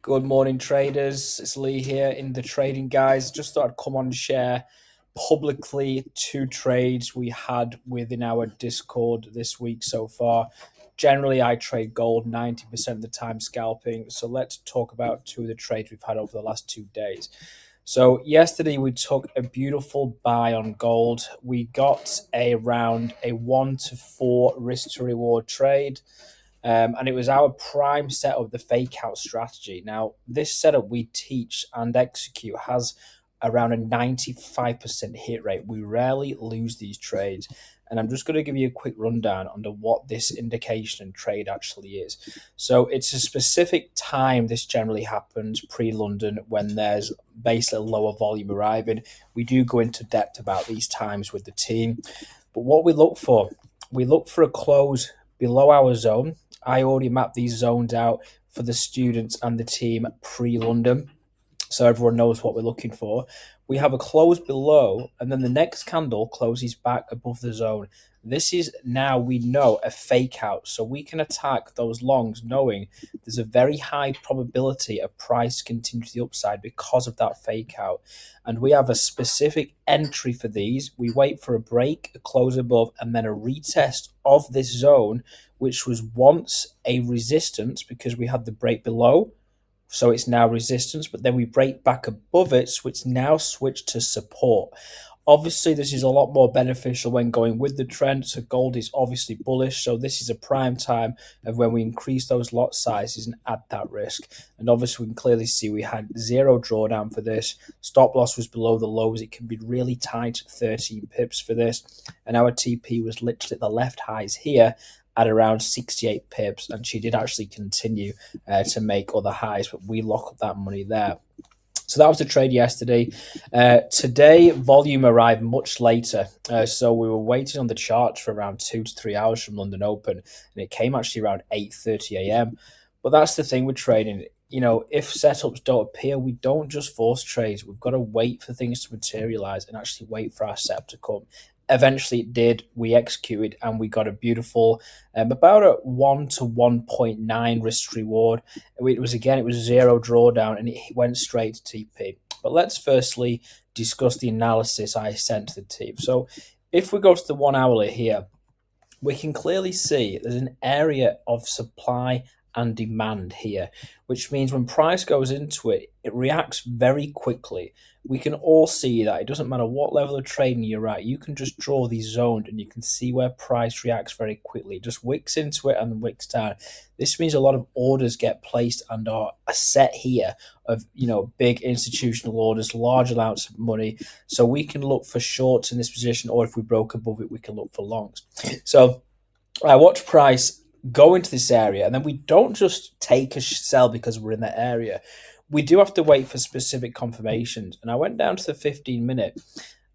Good morning, traders. It's Lee here in the Trading Guys. Just thought I'd come on and share publicly two trades we had within our Discord this week so far. Generally, I trade gold 90% of the time scalping. So let's talk about two of the trades we've had over the last 2 days. So yesterday we took a beautiful buy on gold. We got around a 1 to 4 risk to reward trade. And it was our prime setup, the fake out strategy. Now, this setup we teach and execute has around a 95% hit rate. We rarely lose these trades. And I'm just going to give you a quick rundown on what this indication and trade actually is. So it's a specific time this generally happens pre-London when there's basically a lower volume arriving. We do go into depth about these times with the team. But what we look for a close below our zone. I already mapped these zones out for the students and the team pre-London, so everyone knows what we're looking for. We have a close below, and then the next candle closes back above the zone. This is now, we know, a fake out, so we can attack those longs knowing there's a very high probability of price continue to the upside because of that fake out. And we have a specific entry for these. We wait for a break, a close above, and then a retest of this zone, which was once a resistance because we had the break below. So it's now resistance, but then we break back above it, so it's now switched to support. Obviously, this is a lot more beneficial when going with the trend. So gold is obviously bullish. So this is a prime time of when we increase those lot sizes and add that risk. And obviously, we can clearly see we had zero drawdown for this. Stop loss was below the lows. It can be really tight, 13 pips for this. And our TP was literally at the left highs here at around 68 pips. And she did actually continue to make other highs, but we lock up that money there. So that was the trade yesterday. Today, volume arrived much later. So we were waiting on the charts for around 2 to 3 hours from London Open, and it came actually around 8:30 a.m. But that's the thing with trading. You know, if setups don't appear, we don't just force trades. We've got to wait for things to materialize and actually wait for our setup to come. Eventually it did. We executed and we got a beautiful, about a 1 to 1.9 risk reward. It was zero drawdown and it went straight to TP. But let's firstly discuss the analysis I sent to the team. So if we go to the 1 hourly here, we can clearly see there's an area of supply and demand here, which means when price goes into it, it reacts very quickly. We can all see that it doesn't matter what level of trading you're at, you can just draw these zones and you can see where price reacts very quickly. It just wicks into it and then wicks down. This means a lot of orders get placed and are a set here of, big institutional orders, large amounts of money. So we can look for shorts in this position, or if we broke above it, we can look for longs. So I watch price go into this area, and then we don't just take a sell because we're in that area. We do have to wait for specific confirmations. And I went down to the 15-minute,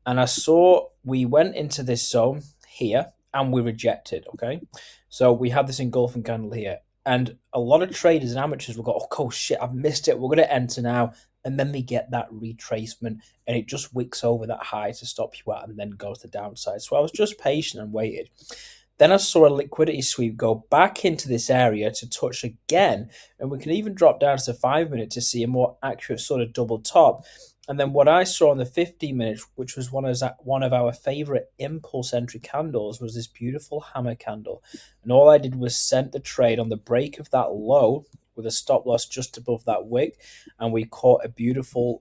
and I saw we went into this zone here, and we rejected, okay? So we had this engulfing candle here. And a lot of traders and amateurs will go, oh, shit, I've missed it. We're going to enter now. And then they get that retracement, and it just wicks over that high to stop you out and then goes to the downside. So I was just patient and waited. Then I saw a liquidity sweep go back into this area to touch again. And we can even drop down to the 5-minute to see a more accurate sort of double top. And then what I saw on the 15-minute, which was one of our favorite impulse entry candles, was this beautiful hammer candle. And all I did was sent the trade on the break of that low with a stop loss just above that wick. And we caught a beautiful,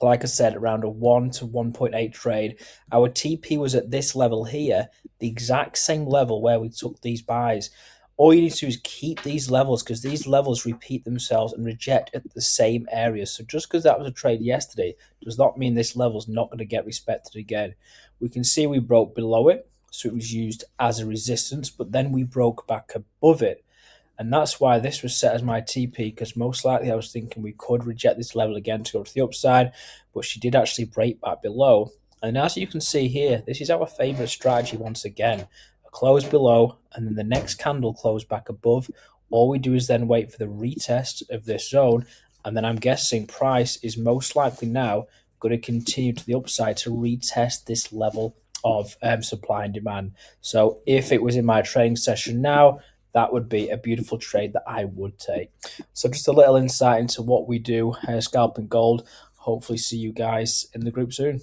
like I said, around a 1 to 1.8 trade. Our TP was at this level here, the exact same level where we took these buys. All you need to do is keep these levels, because these levels repeat themselves and reject at the same area. So just because that was a trade yesterday does not mean this level is not going to get respected again. We can see we broke below it, so it was used as a resistance, but then we broke back above it. And that's why this was set as my TP, because most likely I was thinking we could reject this level again to go to the upside, but she did actually break back below. And as you can see here, this is our favorite strategy once again. A close below, and then the next candle close back above. All we do is then wait for the retest of this zone, and then I'm guessing price is most likely now going to continue to the upside to retest this level of supply and demand. So if it was in my trading session now, that would be a beautiful trade that I would take. So just a little insight into what we do, Scalping Gold. Hopefully see you guys in the group soon.